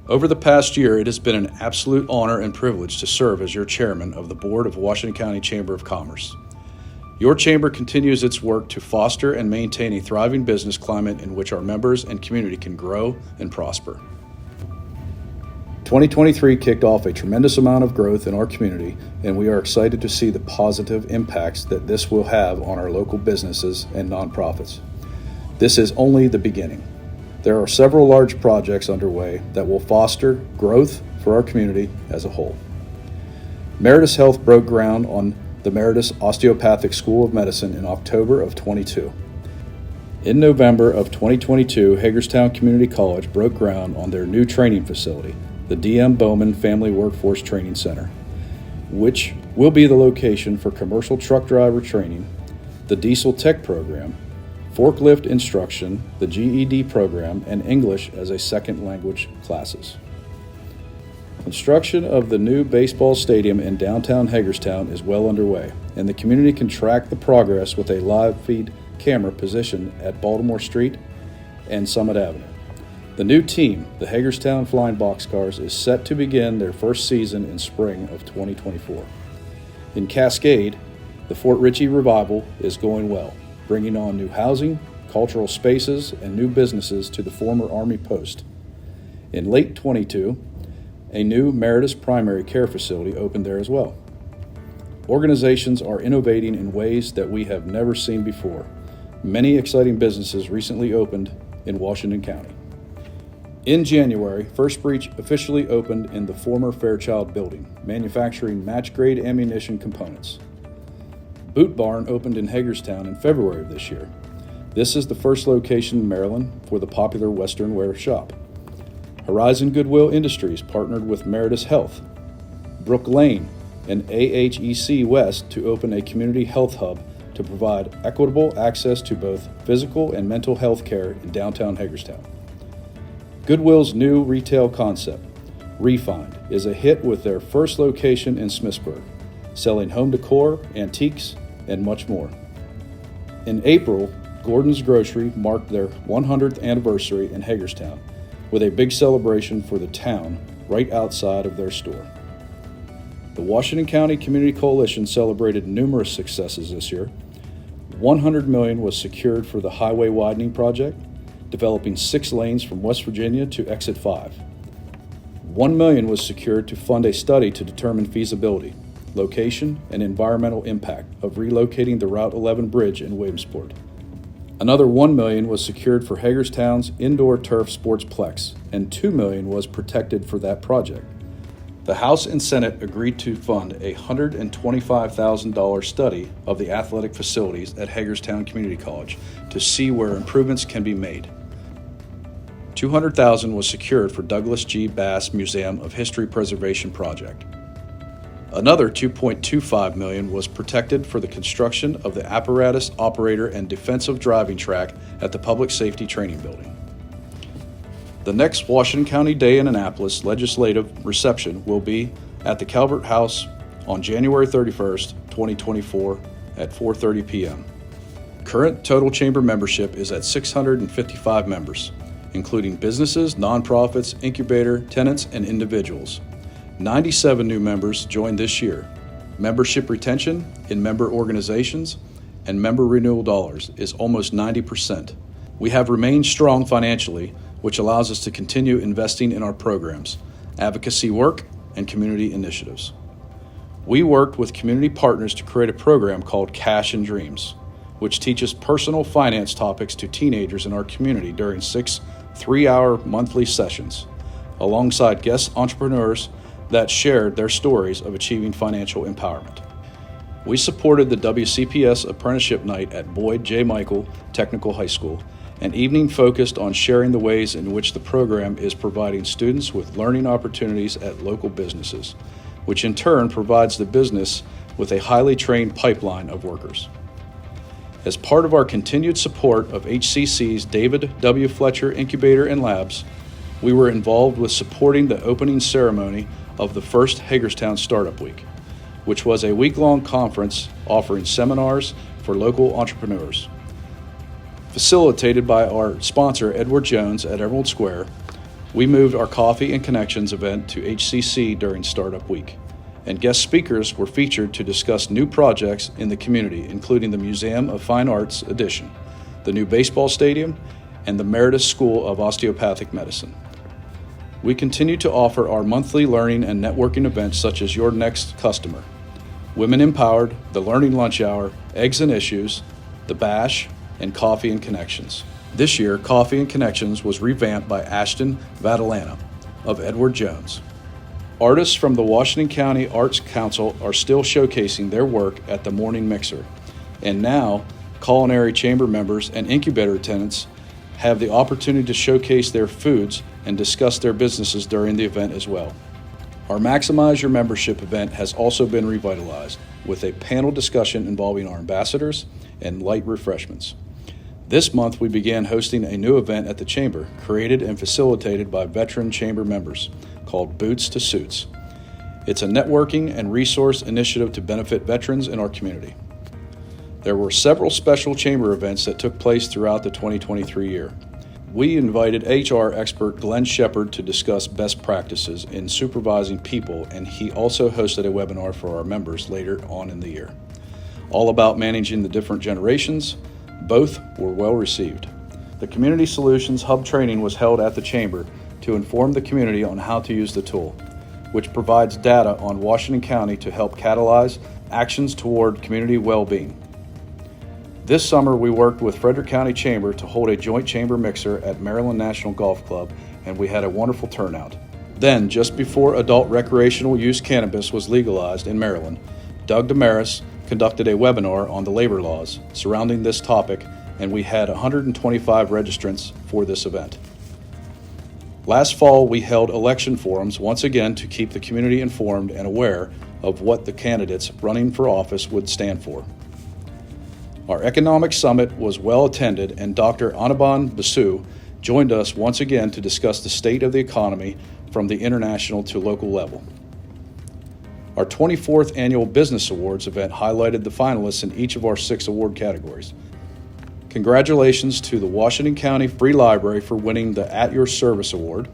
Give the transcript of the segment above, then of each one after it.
Over the past year, it has been an absolute honor and privilege to serve as your chairman of the Board of Washington County Chamber of Commerce. Your chamber continues its work to foster and maintain a thriving business climate in which our members and community can grow and prosper. 2023 kicked off a tremendous amount of growth in our community, and we are excited to see the positive impacts that this will have on our local businesses and nonprofits. This is only the beginning. There are several large projects underway that will foster growth for our community as a whole. Meritus Health broke ground on the Meritus Osteopathic School of Medicine in October of 22. In November of 2022, Hagerstown Community College broke ground on their new training facility, the D.M. Bowman Family Workforce Training Center, which will be the location for commercial truck driver training, the diesel tech program, forklift instruction, the GED program, and English as a second language classes. Construction of the new baseball stadium in downtown Hagerstown is well underway, and the community can track the progress with a live feed camera positioned at Baltimore Street and Summit Avenue. The new team, the Hagerstown Flying Boxcars, is set to begin their first season in spring of 2024. In Cascade, the Fort Ritchie Revival is going well, bringing on new housing, cultural spaces, and new businesses to the former Army post. In late 22, a new Meritus primary care facility opened there as well. Organizations are innovating in ways that we have never seen before. Many exciting businesses recently opened in Washington County. In January, First Breach officially opened in the former Fairchild building, manufacturing match-grade ammunition components. Boot Barn opened in Hagerstown in February of this year. This is the first location in Maryland for the popular Western wear shop. Horizon Goodwill Industries partnered with Meritus Health, Brook Lane, and AHEC West to open a community health hub to provide equitable access to both physical and mental health care in downtown Hagerstown. Goodwill's new retail concept, Refined, is a hit with their first location in Smithsburg, selling home decor, antiques, and much more. In April, Gordon's Grocery marked their 100th anniversary in Hagerstown with a big celebration for the town right outside of their store. The Washington County Community Coalition celebrated numerous successes this year. $100 million was secured for the highway widening project, developing 6 lanes from West Virginia to Exit 5. $1 million was secured to fund a study to determine feasibility, location, and environmental impact of relocating the Route 11 bridge in Williamsport. Another $1 million was secured for Hagerstown's indoor turf sportsplex, and $2 million was protected for that project. The House and Senate agreed to fund a $125,000 study of the athletic facilities at Hagerstown Community College to see where improvements can be made. $200,000 was secured for Douglas G. Bass Museum of History Preservation project. Another $2.25 million was protected for the construction of the apparatus operator and defensive driving track at the Public Safety Training Building. The next Washington County Day in Annapolis legislative reception will be at the Calvert House on January 31st, 2024 at 4:30 p.m. Current total chamber membership is at 655 members, including businesses, nonprofits, incubator, tenants, and individuals. 97 new members joined this year. Membership retention in member organizations and member renewal dollars is almost 90%. We have remained strong financially, which allows us to continue investing in our programs, advocacy work, and community initiatives. We worked with community partners to create a program called Cash and Dreams, which teaches personal finance topics to teenagers in our community during 6 3-hour monthly sessions, alongside guest entrepreneurs that shared their stories of achieving financial empowerment. We supported the WCPS Apprenticeship Night at Boyd J. Michael Technical High School, an evening focused on sharing the ways in which the program is providing students with learning opportunities at local businesses, which in turn provides the business with a highly trained pipeline of workers. As part of our continued support of HCC's David W. Fletcher Incubator and Labs, we were involved with supporting the opening ceremony of the first Hagerstown Startup Week, which was a week-long conference offering seminars for local entrepreneurs. Facilitated by our sponsor, Edward Jones at Emerald Square, We moved our Coffee and Connections event to HCC during Startup Week, and guest speakers were featured to discuss new projects in the community, including the Museum of Fine Arts addition, the new baseball stadium, and the Narrated School of Osteopathic Medicine. We continue to offer our monthly learning and networking events such as Your Next Customer, Women Empowered, the Learning Lunch Hour, Eggs and Issues, the Bash, and Coffee and Connections. This year, Coffee and Connections was revamped by Ashton Vadalana of Edward Jones. Artists from the Washington County Arts Council are still showcasing their work at the Morning Mixer, and now Culinary Chamber members and incubator tenants have the opportunity to showcase their foods and discuss their businesses during the event as well. Our Maximize Your Membership event has also been revitalized with a panel discussion involving our ambassadors and light refreshments. This month, we began hosting a new event at the Chamber, created and facilitated by veteran Chamber members, called Boots to Suits. It's a networking and resource initiative to benefit veterans in our community. There were several special Chamber events that took place throughout the 2023 year. We invited HR expert Glenn Shepard to discuss best practices in supervising people, and he also hosted a webinar for our members later on in the year, all about managing the different generations. Both were well received. The Community Solutions Hub training was held at the Chamber to inform the community on how to use the tool, which provides data on Washington County to help catalyze actions toward community well-being. This summer, we worked with Frederick County Chamber to hold a joint chamber mixer at Maryland National Golf Club, and we had a wonderful turnout. Then, just before adult recreational use cannabis was legalized in Maryland, Doug Damaris conducted a webinar on the labor laws surrounding this topic, and we had 125 registrants for this event. Last fall, we held election forums once again to keep the community informed and aware of what the candidates running for office would stand for. Our economic summit was well attended, and Dr. Anirban Basu joined us once again to discuss the state of the economy from the international to local level. Our 24th Annual Business Awards event highlighted the finalists in each of our 6 award categories. Congratulations to the Washington County Free Library for winning the At Your Service Award,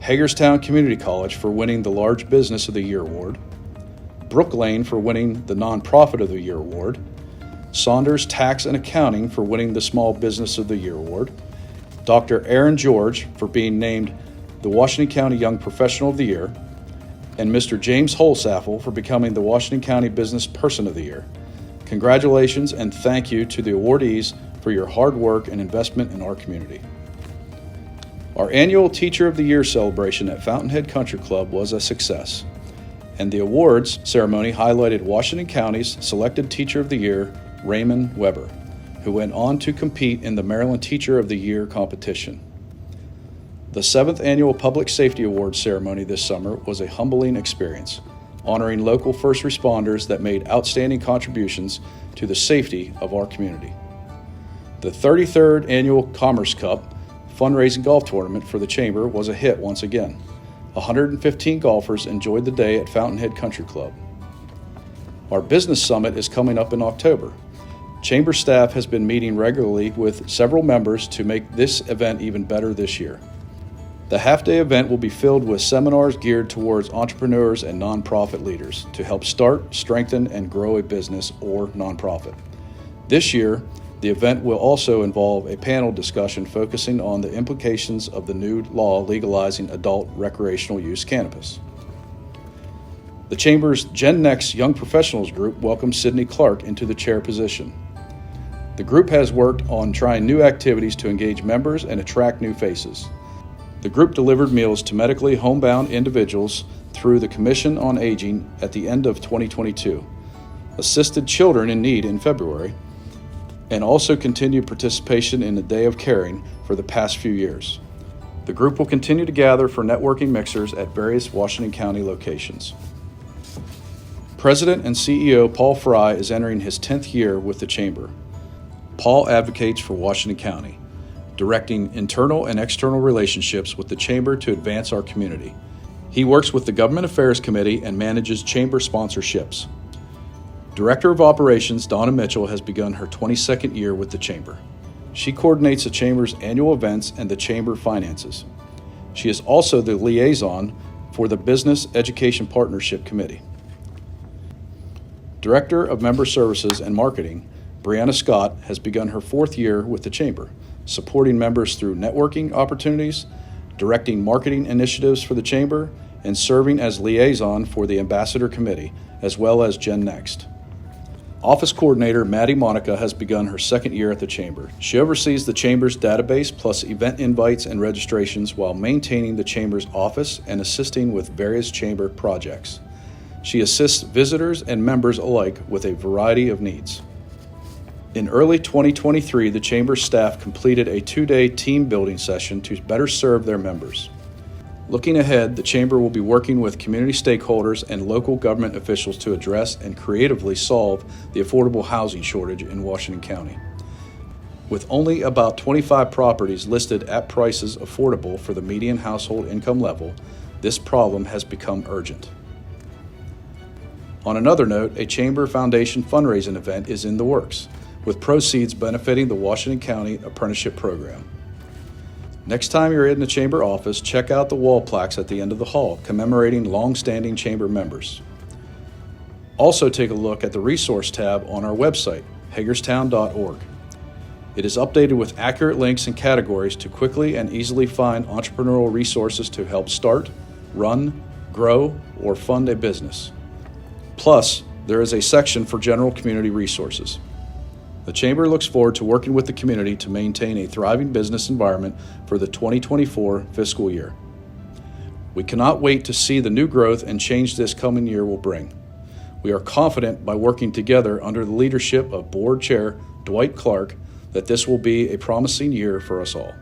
Hagerstown Community College for winning the Large Business of the Year Award, Brook Lane for winning the Nonprofit of the Year Award, Saunders Tax and Accounting for winning the Small Business of the Year Award, Dr. Aaron George for being named the Washington County Young Professional of the Year, and Mr. James Holsaffel for becoming the Washington County Business Person of the Year. Congratulations and thank you to the awardees for your hard work and investment in our community. Our annual Teacher of the Year celebration at Fountainhead Country Club was a success, and the awards ceremony highlighted Washington County's selected Teacher of the Year, Raymond Weber, who went on to compete in the Maryland Teacher of the Year competition. The 7th Annual Public Safety Awards ceremony this summer was a humbling experience, honoring local first responders that made outstanding contributions to the safety of our community. The 33rd Annual Commerce Cup fundraising golf tournament for the Chamber was a hit once again. 115 golfers enjoyed the day at Fountainhead Country Club. Our Business Summit is coming up in October. Chamber staff has been meeting regularly with several members to make this event even better this year. The half-day event will be filled with seminars geared towards entrepreneurs and nonprofit leaders to help start, strengthen, and grow a business or nonprofit. This year, the event will also involve a panel discussion focusing on the implications of the new law legalizing adult recreational use cannabis. The Chamber's Gen Next Young Professionals Group welcomed Sydney Clark into the chair position. The group has worked on trying new activities to engage members and attract new faces. The group delivered meals to medically homebound individuals through the Commission on Aging at the end of 2022, assisted children in need in February, and also continued participation in the Day of Caring for the past few years. The group will continue to gather for networking mixers at various Washington County locations. President and CEO Paul Fry is entering his 10th year with the Chamber. Paul advocates for Washington County, directing internal and external relationships with the Chamber to advance our community. He works with the Government Affairs Committee and manages Chamber sponsorships. Director of Operations Donna Mitchell has begun her 22nd year with the Chamber. She coordinates the Chamber's annual events and the Chamber finances. She is also the liaison for the Business Education Partnership Committee. Director of Member Services and Marketing, Brianna Scott, has begun her 4th year with the Chamber, supporting members through networking opportunities, directing marketing initiatives for the Chamber, and serving as liaison for the Ambassador Committee, as well as Gen Next. Office Coordinator Maddie Monica has begun her 2nd year at the Chamber. She oversees the Chamber's database plus event invites and registrations while maintaining the Chamber's office and assisting with various Chamber projects. She assists visitors and members alike with a variety of needs. In early 2023, the Chamber staff completed a 2-day team building session to better serve their members. Looking ahead, the Chamber will be working with community stakeholders and local government officials to address and creatively solve the affordable housing shortage in Washington County. With only about 25 properties listed at prices affordable for the median household income level, this problem has become urgent. On another note, a Chamber Foundation fundraising event is in the works, with proceeds benefiting the Washington County Apprenticeship Program. Next time you're in the Chamber office, check out the wall plaques at the end of the hall commemorating long-standing Chamber members. Also take a look at the resource tab on our website, hagerstown.org. It is updated with accurate links and categories to quickly and easily find entrepreneurial resources to help start, run, grow, or fund a business. Plus, there is a section for general community resources. The Chamber looks forward to working with the community to maintain a thriving business environment for the 2024 fiscal year. We cannot wait to see the new growth and change this coming year will bring. We are confident by working together under the leadership of Board Chair Dwight Clark that this will be a promising year for us all.